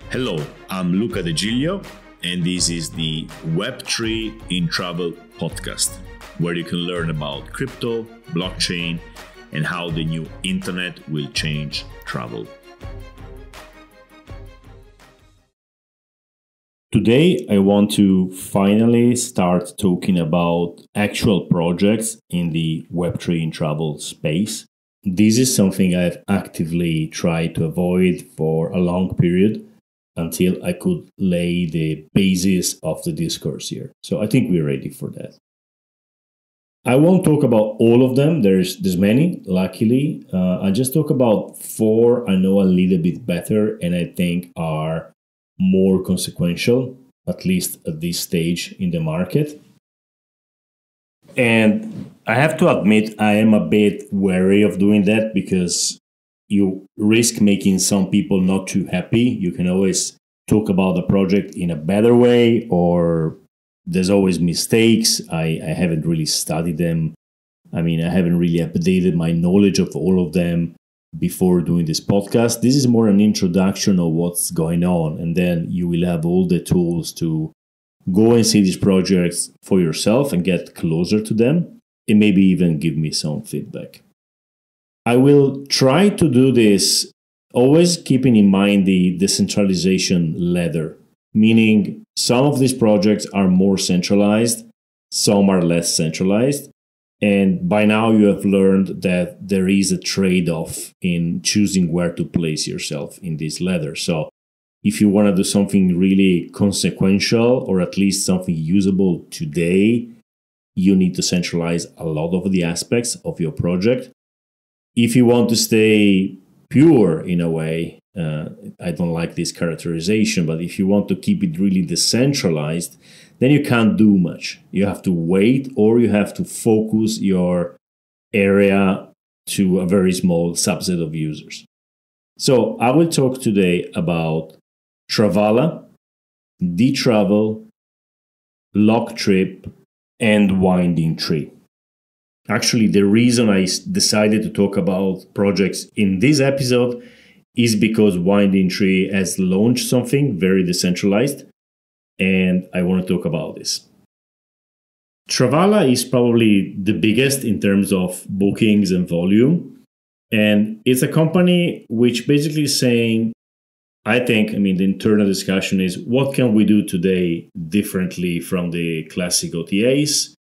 Hello, I'm Luca De Giglio, and this is the Web3 in Travel podcast, where you can learn about crypto, blockchain, and how the new internet will change travel. Today, I want to finally start talking about actual projects in the Web3 in Travel space. This is something I've actively tried to avoid for a long period, until I could lay the basis of the discourse here. So I think we're ready for that. I won't talk about all of them. There's many, luckily. I'll just talk about 4 I know a little bit better and I think are more consequential, at least at this stage in the market. And I have to admit, I am a bit wary of doing that because you risk making some people not too happy. You can always talk about the project in a better way, or there's always mistakes. I haven't really studied them. I mean, I haven't really updated my knowledge of all of them before doing this podcast. This is more an introduction of what's going on, and then you will have all the tools to go and see these projects for yourself and get closer to them, and maybe even give me some feedback. I will try to do this always keeping in mind the decentralization ladder, meaning some of these projects are more centralized, some are less centralized. And by now you have learned that there is a trade-off in choosing where to place yourself in this ladder. So if you want to do something really consequential, or at least something usable today, you need to centralize a lot of the aspects of your project. If you want to stay pure in a way, I don't like this characterization, but if you want to keep it really decentralized, then you can't do much. You have to wait, or you have to focus your area to a very small subset of users. So I will talk today about Travala, DTravel, LockTrip, and Winding Tree. Actually, the reason I decided to talk about projects in this episode is because Winding Tree has launched something very decentralized, and I want to talk about this. Travala is probably the biggest in terms of bookings and volume, and it's a company which basically is saying, the internal discussion is, what can we do today differently from the classic OTAs?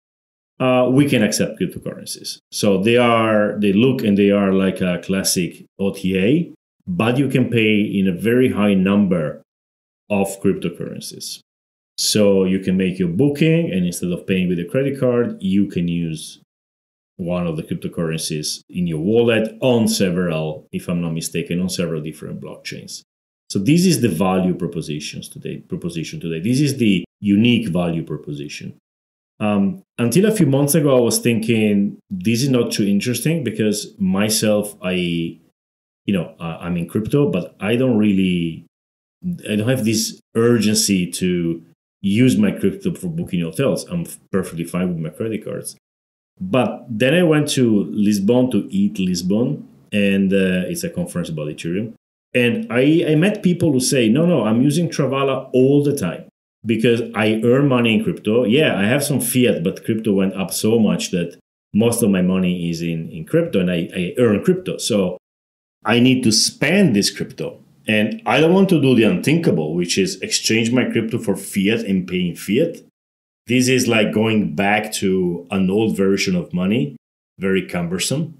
We can accept cryptocurrencies. So they look and they are like a classic OTA, but you can pay in a very high number of cryptocurrencies. So you can make your booking, and instead of paying with a credit card, you can use one of the cryptocurrencies in your wallet on several, if I'm not mistaken, on several different blockchains. So this is the value proposition today. This is the unique value proposition. Until a few months ago, I was thinking this is not too interesting because myself, I'm in crypto, but I don't have this urgency to use my crypto for booking hotels. I'm perfectly fine with my credit cards. But then I went to Lisbon to Eat Lisbon, and it's a conference about Ethereum. And I met people who say, no, I'm using Travala all the time, because I earn money in crypto. Yeah, I have some fiat, but crypto went up so much that most of my money is in crypto, and I earn crypto. So I need to spend this crypto. And I don't want to do the unthinkable, which is exchange my crypto for fiat and paying fiat. This is like going back to an old version of money, very cumbersome.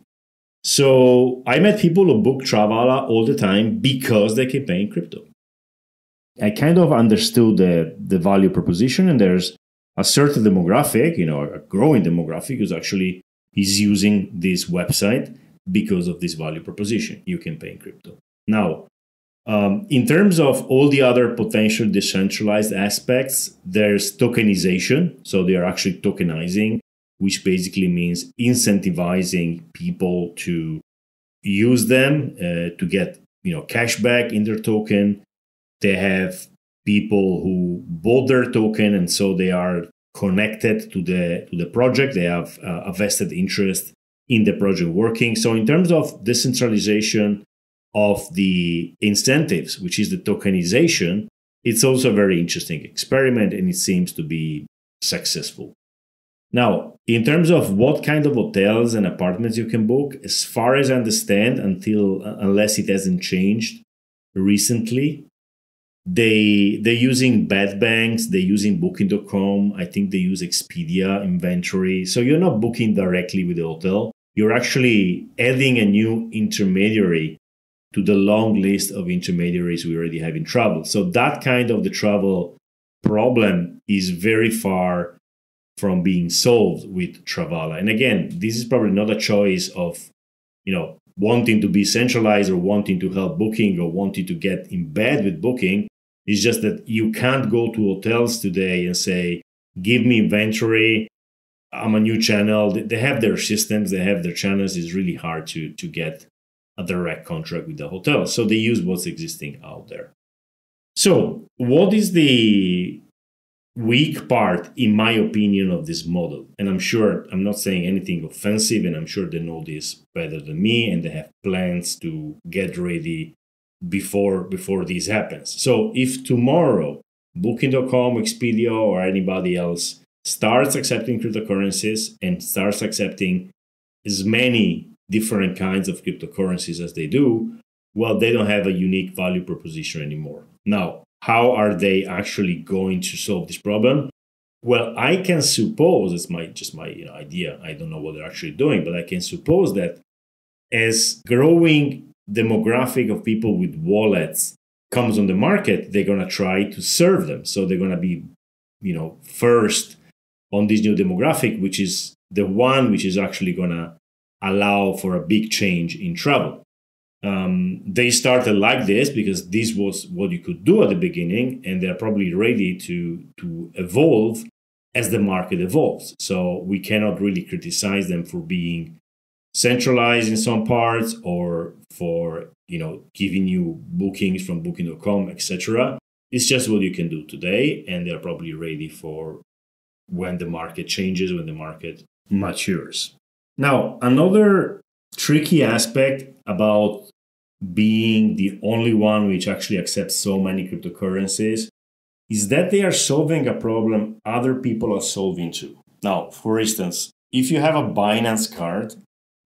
So I met people who book Travala all the time because they keep paying crypto. I kind of understood the value proposition, and there's a certain demographic, a growing demographic, who's actually is using this website because of this value proposition. You can pay in crypto. Now, in terms of all the other potential decentralized aspects, there's tokenization. So they are actually tokenizing, which basically means incentivizing people to use them to get cash back in their token. They have people who bought their token, and so they are connected to the project. They have a vested interest in the project working. So in terms of decentralization of the incentives, which is the tokenization, it's also a very interesting experiment, and it seems to be successful. Now, in terms of what kind of hotels and apartments you can book, as far as I understand, unless it hasn't changed recently, they're using bed banks, they're using Booking.com, I think they use Expedia inventory. So you're not booking directly with the hotel. You're actually adding a new intermediary to the long list of intermediaries we already have in travel. So that kind of the travel problem is very far from being solved with Travala. And again, this is probably not a choice of, wanting to be centralized or wanting to help booking or wanting to get in bed with booking. It's just that you can't go to hotels today and say, give me inventory, I'm a new channel. They have their systems, they have their channels. It's really hard to get a direct contract with the hotel. So they use what's existing out there. So what is the weak part, in my opinion, of this model? And I'm not saying anything offensive, and I'm sure they know this better than me, and they have plans to get ready before this happens. So if tomorrow Booking.com, Expedia, or anybody else starts accepting cryptocurrencies and starts accepting as many different kinds of cryptocurrencies as they do, well, they don't have a unique value proposition anymore. Now, how are they actually going to solve this problem? Well, I can suppose, it's my idea, I don't know what they're actually doing, but I can suppose that as growing demographic of people with wallets comes on the market, they're going to try to serve them. So they're going to be, first on this new demographic, which is the one which is actually going to allow for a big change in travel. They started like this because this was what you could do at the beginning, and they're probably ready to evolve as the market evolves. So we cannot really criticize them for being centralized in some parts or for giving you bookings from Booking.com, etc. It's just what you can do today, and they're probably ready for when the market changes, when the market matures. Now, another tricky aspect about being the only one which actually accepts so many cryptocurrencies is that they are solving a problem other people are solving too. Now, for instance, if you have a Binance card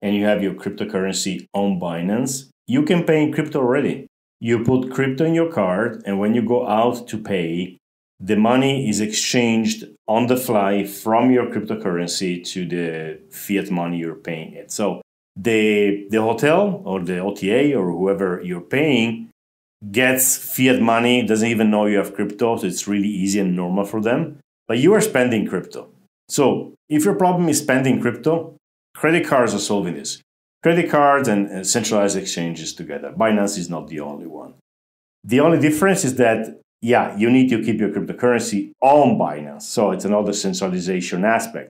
and you have your cryptocurrency on Binance, you can pay in crypto already. You put crypto in your card, and when you go out to pay, the money is exchanged on the fly from your cryptocurrency to the fiat money you're paying it. So the hotel or the OTA or whoever you're paying gets fiat money, doesn't even know you have crypto, so it's really easy and normal for them. But you are spending crypto. So if your problem is spending crypto, credit cards are solving this. Credit cards and centralized exchanges together. Binance is not the only one. The only difference is that, you need to keep your cryptocurrency on Binance. So it's another centralization aspect.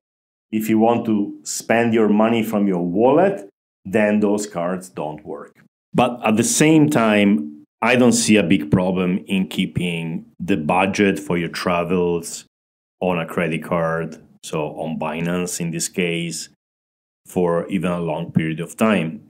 If you want to spend your money from your wallet, then those cards don't work. But at the same time, I don't see a big problem in keeping the budget for your travels on a credit card, so on Binance in this case, for even a long period of time.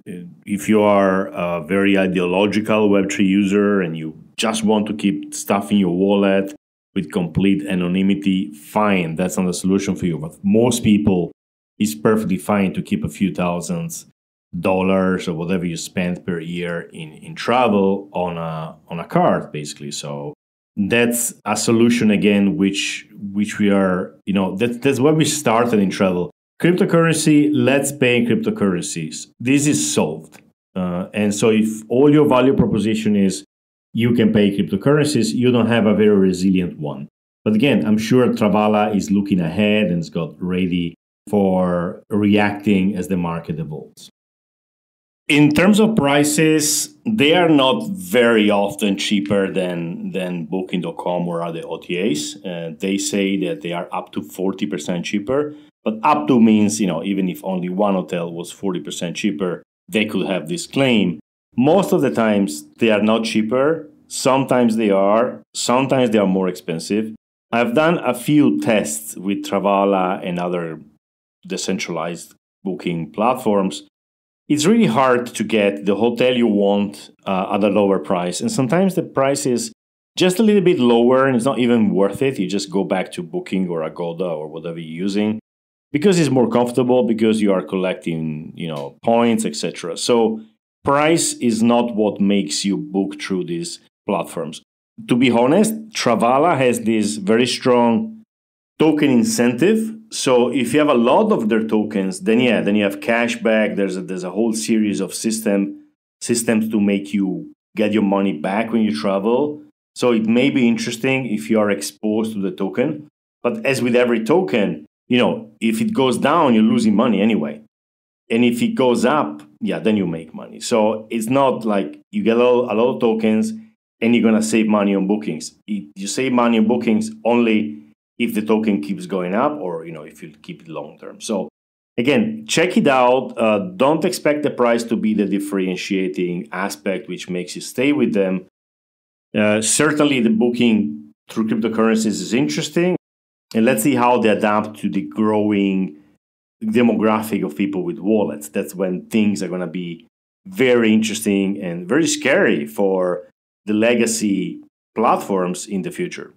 If you are a very ideological Web3 user and you just want to keep stuff in your wallet with complete anonymity, fine, that's not a solution for you. But most people, it's perfectly fine to keep a few $1,000s or whatever you spend per year in travel on a card, basically. So that's a solution again, which we are, that's where we started in travel. Cryptocurrency, let's pay in cryptocurrencies. This is solved. And so if all your value proposition is you can pay cryptocurrencies, you don't have a very resilient one. But again, I'm sure Travala is looking ahead and has got ready for reacting as the market evolves. In terms of prices, they are not very often cheaper than Booking.com or other OTAs. They say that they are up to 40% cheaper, but up to means, even if only one hotel was 40% cheaper, they could have this claim. Most of the times they are not cheaper. Sometimes they are. Sometimes they are more expensive. I've done a few tests with Travala and other decentralized booking platforms, it's really hard to get the hotel you want at a lower price. And sometimes the price is just a little bit lower and it's not even worth it. You just go back to Booking or Agoda or whatever you're using because it's more comfortable, because you are collecting, points, etc. So price is not what makes you book through these platforms. To be honest, Travala has this very strong token incentive. So if you have a lot of their tokens, then you have cashback. There's a whole series of systems to make you get your money back when you travel. So it may be interesting if you are exposed to the token. But as with every token, if it goes down, you're losing money anyway. And if it goes up, then you make money. So it's not like you get a lot of tokens and you're going to save money on bookings. You save money on bookings only if the token keeps going up, or if you keep it long term. So again, check it out. Don't expect the price to be the differentiating aspect which makes you stay with them. Certainly the booking through cryptocurrencies is interesting, and let's see how they adapt to the growing demographic of people with wallets. That's when things are going to be very interesting and very scary for the legacy platforms in the future.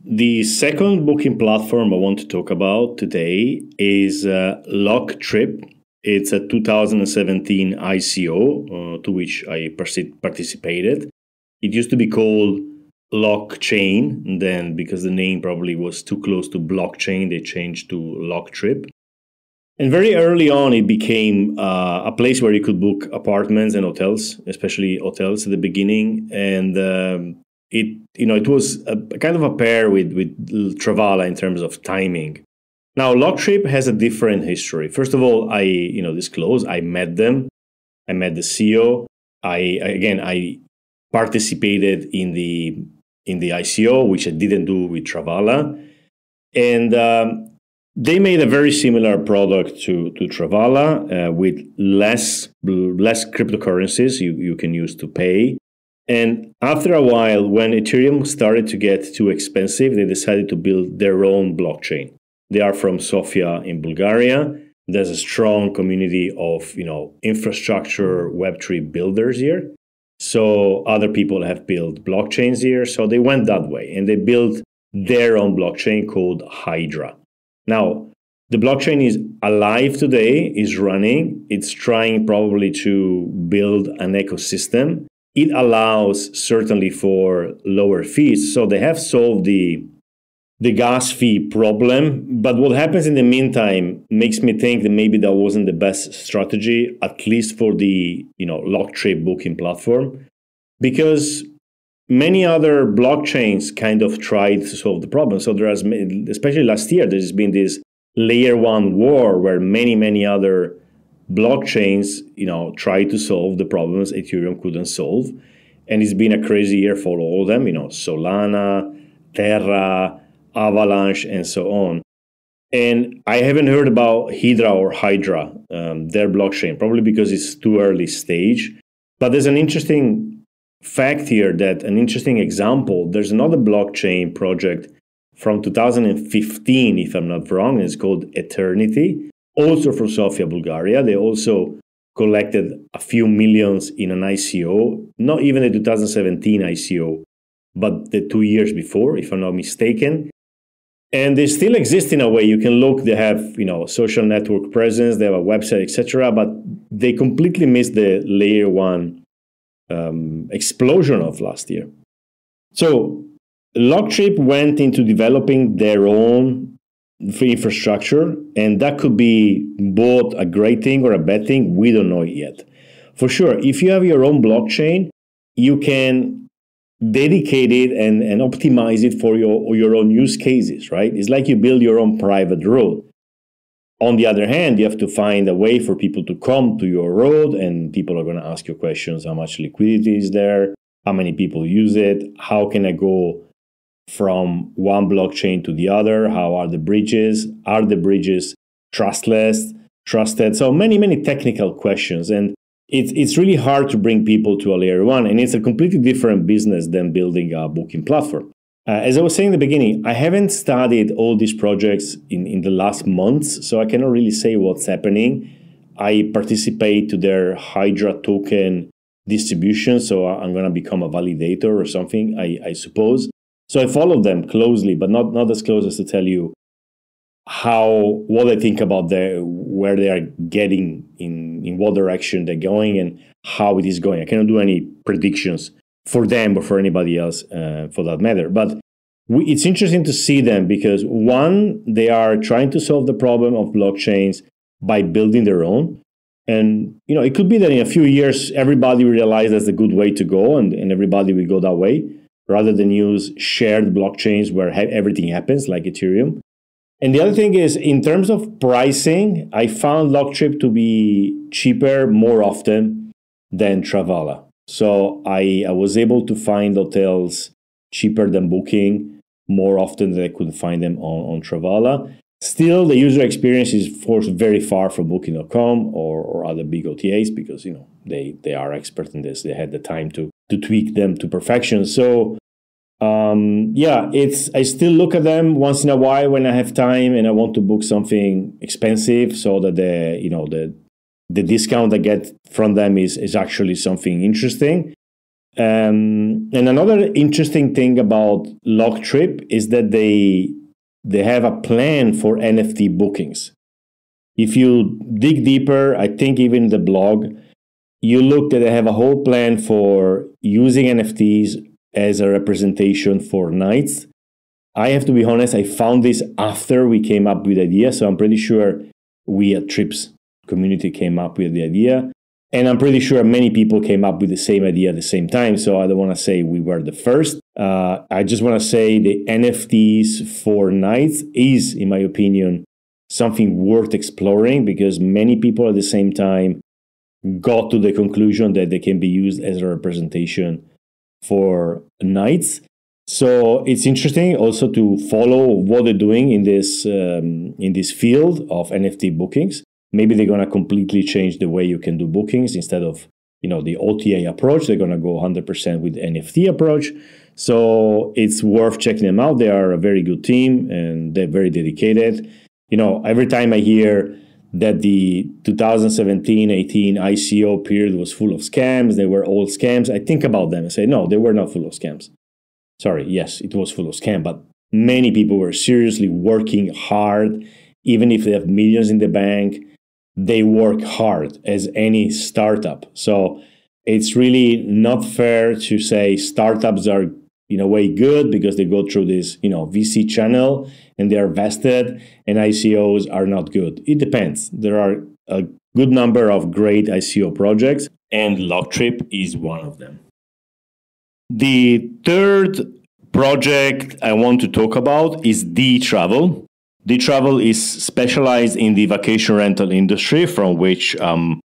The second booking platform I want to talk about today is LockTrip. It's a 2017 ICO to which I participated. It used to be called Blockchain, and then because the name probably was too close to blockchain, they changed to LockTrip. And very early on, it became a place where you could book apartments and hotels, especially hotels at the beginning. And it was a kind of a pair with Travala in terms of timing. Now, LockTrip has a different history. First of all, I disclose I met them. I met the CEO. I participated in the ICO, which I didn't do with Travala, and they made a very similar product to Travala with less cryptocurrencies you can use to pay. And after a while, when Ethereum started to get too expensive, they decided to build their own blockchain. They are from Sofia in Bulgaria. There's a strong community of infrastructure Web3 builders here. So other people have built blockchains here. So they went that way and they built their own blockchain called Hydra. Now, the blockchain is alive today, is running. It's trying probably to build an ecosystem. It allows certainly for lower fees. So they have solved the gas fee problem. But what happens in the meantime makes me think that maybe that wasn't the best strategy, at least for the LockTrip booking platform, because many other blockchains kind of tried to solve the problem. So there has, especially last year, there's been this layer one war where many other blockchains, tried to solve the problems Ethereum couldn't solve. And it's been a crazy year for all of them, Solana, Terra, Avalanche, and so on. And I haven't heard about Hydra, their blockchain, probably because it's too early stage. But there's an interesting fact here, that an interesting example. There's another blockchain project from 2015, if I'm not wrong, and it's called Eternity, also from Sofia, Bulgaria. They also collected a few millions in an ICO, not even the 2017 ICO, but the 2 years before, if I'm not mistaken. And they still exist in a way. You can look, they have, social network presence, they have a website, etc. But they completely missed the layer one explosion of last year. So LockTrip went into developing their own free infrastructure, and that could be both a great thing or a bad thing. We don't know it yet. For sure, if you have your own blockchain, you can dedicate it and optimize it for your own use cases, right? It's like you build your own private road. On the other hand, you have to find a way for people to come to your road, and people are going to ask you questions. How much liquidity is there? How many people use it? How can I go from one blockchain to the other? How are the bridges? Are the bridges trusted? So many technical questions. And it's really hard to bring people to a layer one. And it's a completely different business than building a booking platform. As I was saying in the beginning, I haven't studied all these projects in the last months, so I cannot really say what's happening. I participate to their Hydra token distribution, so I'm going to become a validator or something, I suppose. So I follow them closely, but not as close as to tell you what I think about where they are getting, in what direction they're going, and how it is going. I cannot do any predictions for them or for anybody else for that matter. But it's interesting to see them because, one, they are trying to solve the problem of blockchains by building their own. And it could be that in a few years, everybody will realize that's a good way to go, and everybody will go that way, rather than use shared blockchains where everything happens, like Ethereum. And the other thing is, in terms of pricing, I found LockTrip to be cheaper more often than Travala. So I was able to find hotels cheaper than Booking more often than I could find them on Travala. Still, the user experience is, of course, very far from Booking.com or other big OTAs because they are expert in this. They had the time to tweak them to perfection. So I still look at them once in a while when I have time and I want to book something expensive, so that the discount I get from them is actually something interesting. And another interesting thing about LockTrip is that they have a plan for NFT bookings. If you dig deeper, I think even the blog, you look that they have a whole plan for using NFTs as a representation for nights. I have to be honest, I found this after we came up with the idea, so I'm pretty sure we at Trips community came up with the idea. And I'm pretty sure many people came up with the same idea at the same time. So I don't want to say we were the first. I just want to say the NFTs for nights is, in my opinion, something worth exploring, because many people at the same time got to the conclusion that they can be used as a representation for nights. So it's interesting also to follow what they're doing in this field of NFT bookings. Maybe they're going to completely change the way you can do bookings. Instead of the OTA approach, they're going to go 100% with the NFT approach. So it's worth checking them out. They are a very good team and they're very dedicated. Every time I hear that the 2017-18 ICO period was full of scams, they were all scams, I think about them and say, no, they were not full of scams. Sorry, yes, it was full of scams, but many people were seriously working hard. Even if they have millions in the bank, they work hard as any startup. So it's really not fair to say startups are in a way good because they go through this VC channel and they are vested, and ICOs are not good. It depends. There are a good number of great ICO projects, and LockTrip is one of them. The third project I want to talk about is DTravel. DTravel is specialized in the vacation rental industry, from which I'm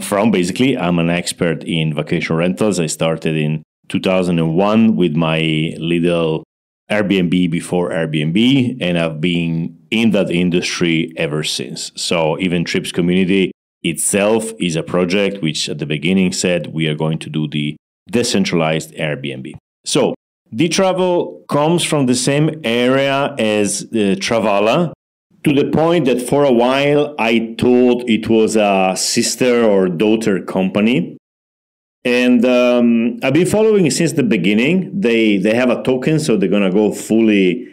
from. Basically, I'm an expert in vacation rentals. I started in 2001 with my little Airbnb before Airbnb, and I've been in that industry ever since. So even Trips Community itself is a project which at the beginning said we are going to do the decentralized Airbnb. So DTravel comes from the same area as Travala, to the point that for a while I thought it was a sister or daughter company. And I've been following it since the beginning. They have a token, so they're going to go fully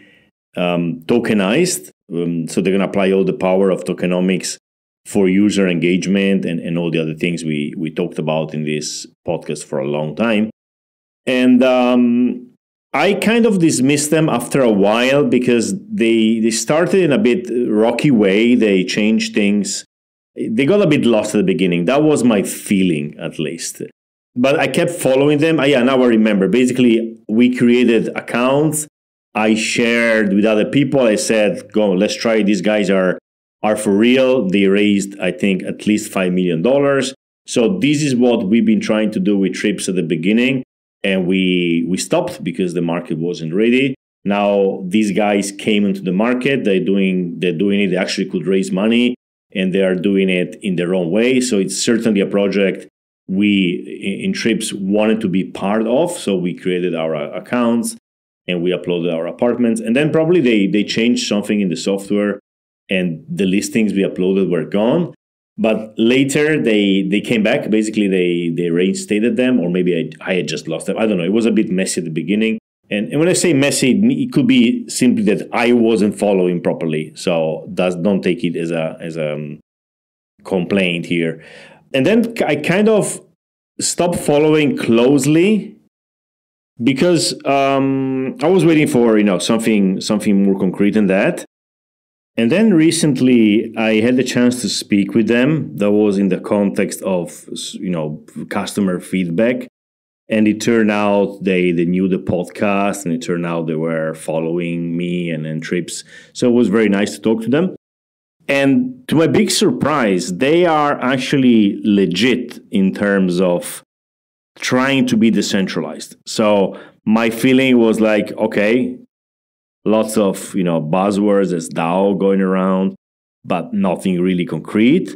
tokenized. So they're going to apply all the power of tokenomics for user engagement and all the other things we talked about in this podcast for a long time. And I kind of dismissed them after a while because they started in a bit rocky way. They changed things. They got a bit lost at the beginning. That was my feeling, at least. But I kept following them. Now I remember. Basically, we created accounts. I shared with other people. I said, go, let's try it. These guys are for real. They raised, I think, at least $5 million. So this is what we've been trying to do with Trips at the beginning. And we stopped because the market wasn't ready. Now these guys came into the market. They're doing it. They actually could raise money, and they are doing it in their own way. So it's certainly a project we in Trips wanted to be part of. So we created our accounts, and we uploaded our apartments. And then probably they changed something in the software, and the listings we uploaded were gone. But later they came back. Basically, they reinstated them, or maybe I had just lost them. I don't know. It was a bit messy at the beginning. And when I say messy, it could be simply that I wasn't following properly. So don't take it as a complaint here. And then I kind of stopped following closely because I was waiting for something more concrete than that. And then recently I had the chance to speak with them. That was in the context of customer feedback. And it turned out they knew the podcast, and it turned out they were following me and trips. So it was very nice to talk to them. And to my big surprise, they are actually legit in terms of trying to be decentralized. So my feeling was like, okay, lots of buzzwords as DAO going around, but nothing really concrete.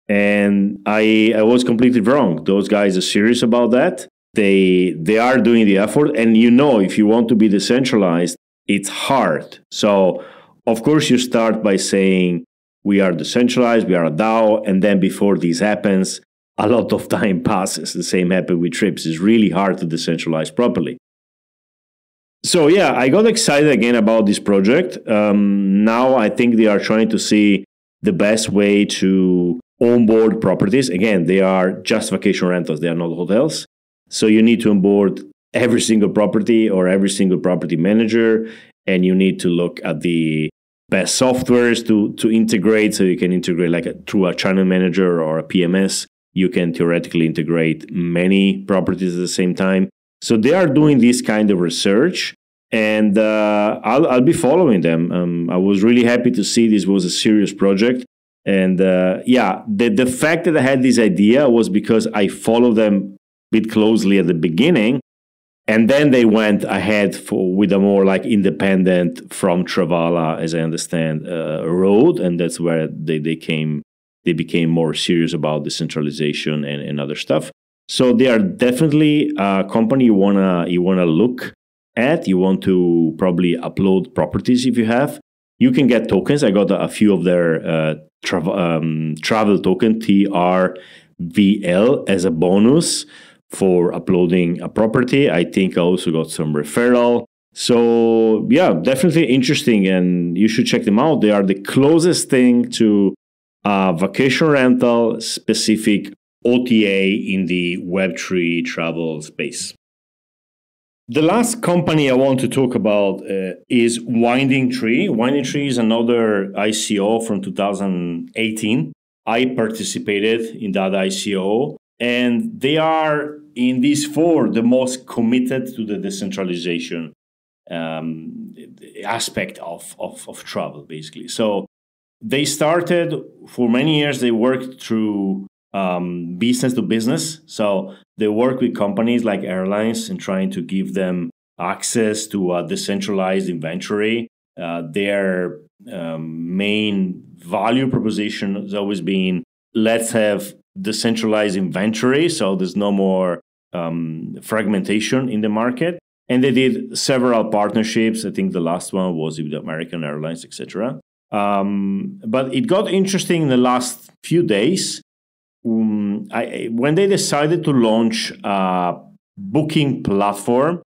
And I was completely wrong. Those guys are serious about that. They are doing the effort, and if you want to be decentralized, it's hard. So of course you start by saying we are decentralized, we are a DAO, and then before this happens, a lot of time passes. The same happened with trips. It's really hard to decentralize properly. So yeah, I got excited again about this project. Now I think they are trying to see the best way to onboard properties. Again, they are just vacation rentals. They are not hotels. So you need to onboard every single property or every single property manager, and you need to look at the best softwares to integrate. So you can integrate through a channel manager or a PMS. You can theoretically integrate many properties at the same time. So they are doing this kind of research, and I'll be following them. I was really happy to see this was a serious project. And the fact that I had this idea was because I followed them bit closely at the beginning, and then they went ahead with a more independent from Travala, as I understand, road, and that's where they became more serious about decentralization and other stuff. So they are definitely a company you wanna look at. You want to probably upload properties if you have. You can get tokens. I got a few of their travel token TRVL as a bonus for uploading a property. I think I also got some referral. So yeah, definitely interesting, and you should check them out. They are the closest thing to vacation rental specific OTA in the Web3 travel space. The last company I want to talk about is Winding Tree. Winding Tree is another ICO from 2018. I participated in that ICO, and they are in these four the most committed to the decentralization aspect of travel, basically. So they started, for many years, they worked through business to business. So they work with companies like airlines and trying to give them access to a decentralized inventory. Their main value proposition has always been, let's have decentralized inventory, so there's no more fragmentation in the market. And they did several partnerships. I think the last one was with American Airlines, etc. But it got interesting in the last few days when they decided to launch a booking platform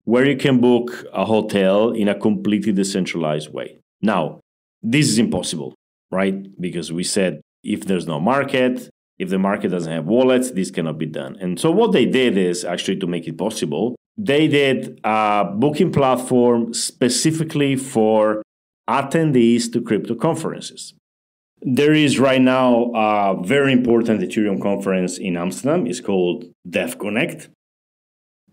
where you can book a hotel in a completely decentralized way. Now, this is impossible, right? Because we said if there's no market, if the market doesn't have wallets, this cannot be done. And so what they did is, actually, to make it possible, they did a booking platform specifically for attendees to crypto conferences. There is right now a very important Ethereum conference in Amsterdam. It's called DEF Connect.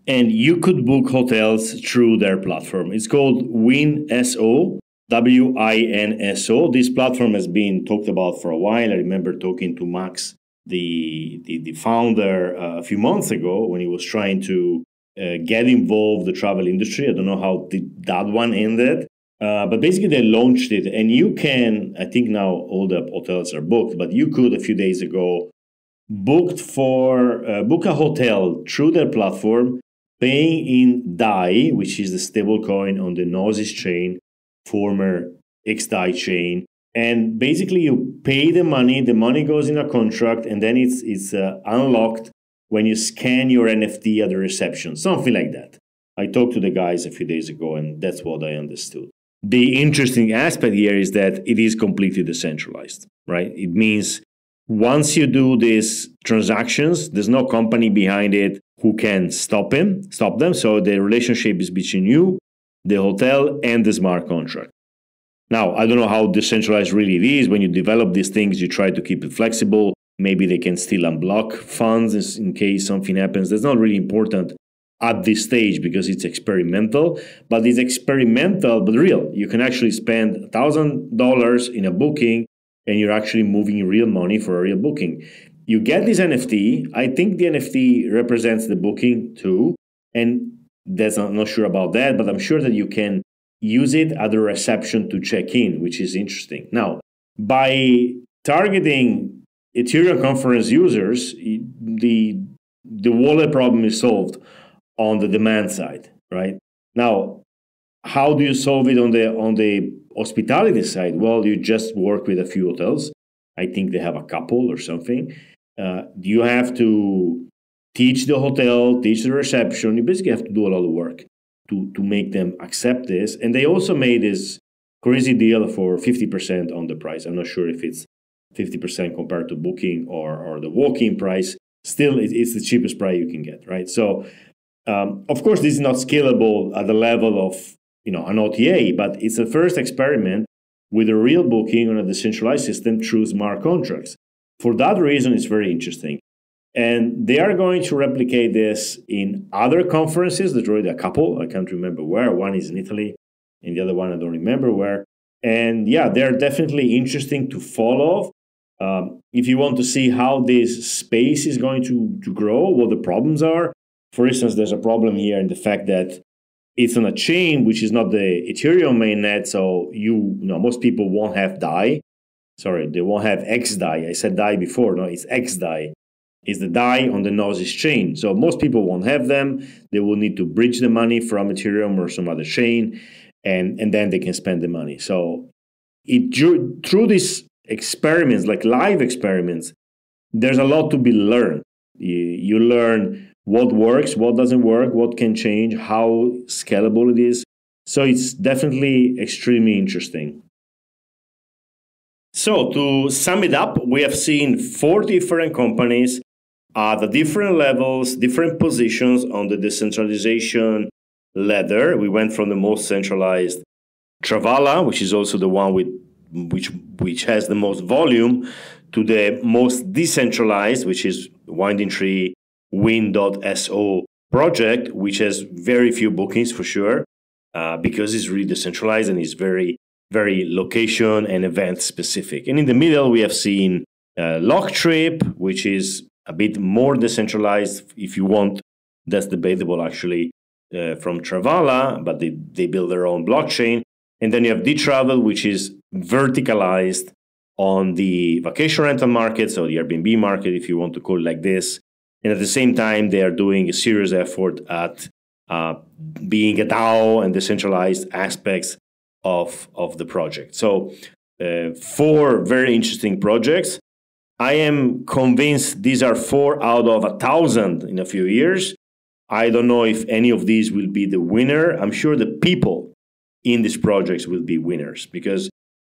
And you could book hotels through their platform. It's called Win.so, Win.so. This platform has been talked about for a while. I remember talking to Max, the founder, a few months ago when he was trying to get involved in the travel industry. I don't know how that one ended. But basically they launched it, and you can, I think now all the hotels are booked, but you could a few days ago book a hotel through their platform paying in DAI, which is the stablecoin on the Gnosis chain, former XDAI chain. And basically you pay the money goes in a contract, and then it's unlocked when you scan your NFT at the reception, something like that. I talked to the guys a few days ago, and that's what I understood. The interesting aspect here is that it is completely decentralized, right? It means once you do these transactions, there's no company behind it who can stop them. So the relationship is between you, the hotel, and the smart contract. Now, I don't know how decentralized really it is. When you develop these things, you try to keep it flexible. Maybe they can still unblock funds in case something happens. That's not really important at this stage because it's experimental. But it's experimental, but real. You can actually spend $1,000 in a booking, and you're actually moving real money for a real booking. You get this NFT. I think the NFT represents the booking too. And I'm not sure about that, but I'm sure that you can use it at the reception to check in, which is interesting. Now, by targeting Ethereum conference users, the wallet problem is solved on the demand side, right? Now, how do you solve it on the hospitality side? Well, you just work with a few hotels. I think they have a couple or something. You have to teach the hotel, teach the reception. You basically have to do a lot of work to make them accept this. And they also made this crazy deal for 50% on the price. I'm not sure if it's 50% compared to booking or the walk-in price. Still, it's the cheapest price you can get, right? So, of course, this is not scalable at the level of an OTA, but it's the first experiment with a real booking on a decentralized system through smart contracts. For that reason, it's very interesting. And they are going to replicate this in other conferences. There's already a couple. I can't remember where. One is in Italy, and the other one I don't remember where. And yeah, they're definitely interesting to follow. If you want to see how this space is going to grow, what the problems are. For instance, there's a problem here in the fact that it's on a chain which is not the Ethereum mainnet. So most people won't have DAI. Sorry, they won't have XDAI. I said DAI before. No, it's XDAI. It's the DAI on the Gnosis chain. So most people won't have them. They will need to bridge the money from Ethereum or some other chain, and then they can spend the money. So through these experiments, like live experiments, there's a lot to be learned. You learn what works, what doesn't work, what can change, how scalable it is. So it's definitely extremely interesting. So to sum it up, we have seen 4 different companies at the different levels, different positions on the decentralization ladder. We went from the most centralized Travala, which is also the one which has the most volume, to the most decentralized, which is Winding Tree Win.so project, which has very few bookings for sure, because it's really decentralized and it's very, very location and event specific. And in the middle, we have seen LockTrip, which is a bit more decentralized, if you want. That's debatable, actually, from Travala, but they build their own blockchain. And then you have DTravel, which is verticalized on the vacation rental market, so the Airbnb market, if you want to call it like this. And at the same time, they are doing a serious effort at being a DAO and decentralized aspects of the project. So 4 very interesting projects. I am convinced these are 4 out of 1,000 in a few years. I don't know if any of these will be the winner. I'm sure the people in these projects will be winners, because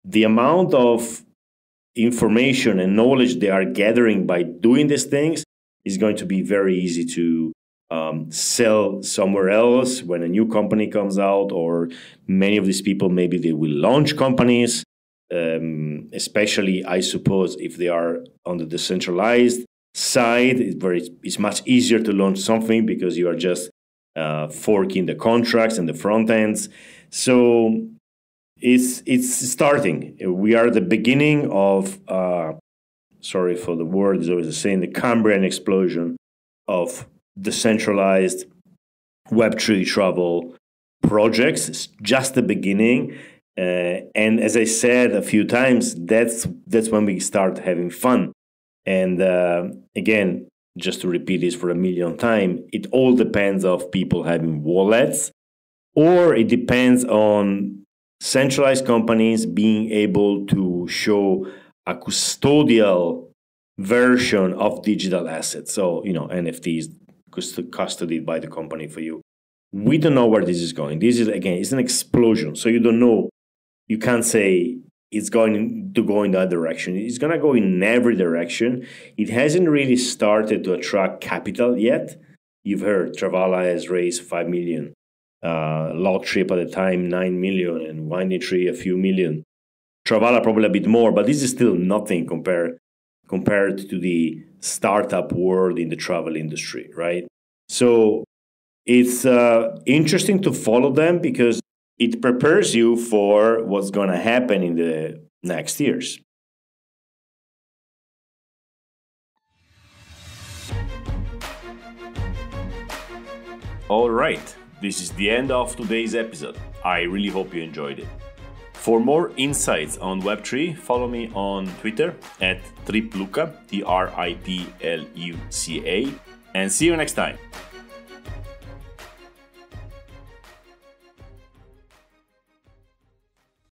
the amount of information and knowledge they are gathering by doing these things is going to be very easy to sell somewhere else when a new company comes out, or many of these people, maybe they will launch companies, especially, I suppose, if they are on the decentralized side. It's much easier to launch something because you are just forking the contracts and the front ends. So it's starting. We are at the beginning of, sorry for the word, as I was saying, the Cambrian explosion of decentralized Web3 travel projects. It's just the beginning. And as I said a few times, that's when we start having fun. And again, just to repeat this for a millionth time, it all depends of people having wallets, or it depends on centralized companies being able to show a custodial version of digital assets. So, NFTs custodied by the company for you. We don't know where this is going. This is, again, it's an explosion. So you don't know. You can't say it's going to go in that direction. It's going to go in every direction. It hasn't really started to attract capital yet. You've heard Travala has raised 5 million. LockTrip at the time, 9 million, and Winding Tree, a few million. Travala probably a bit more, but this is still nothing compared to the startup world in the travel industry, right? So it's interesting to follow them because it prepares you for what's going to happen in the next years. All right, this is the end of today's episode. I really hope you enjoyed it. For more insights on Web3, follow me on Twitter @TripLuca, TripLuca, and see you next time.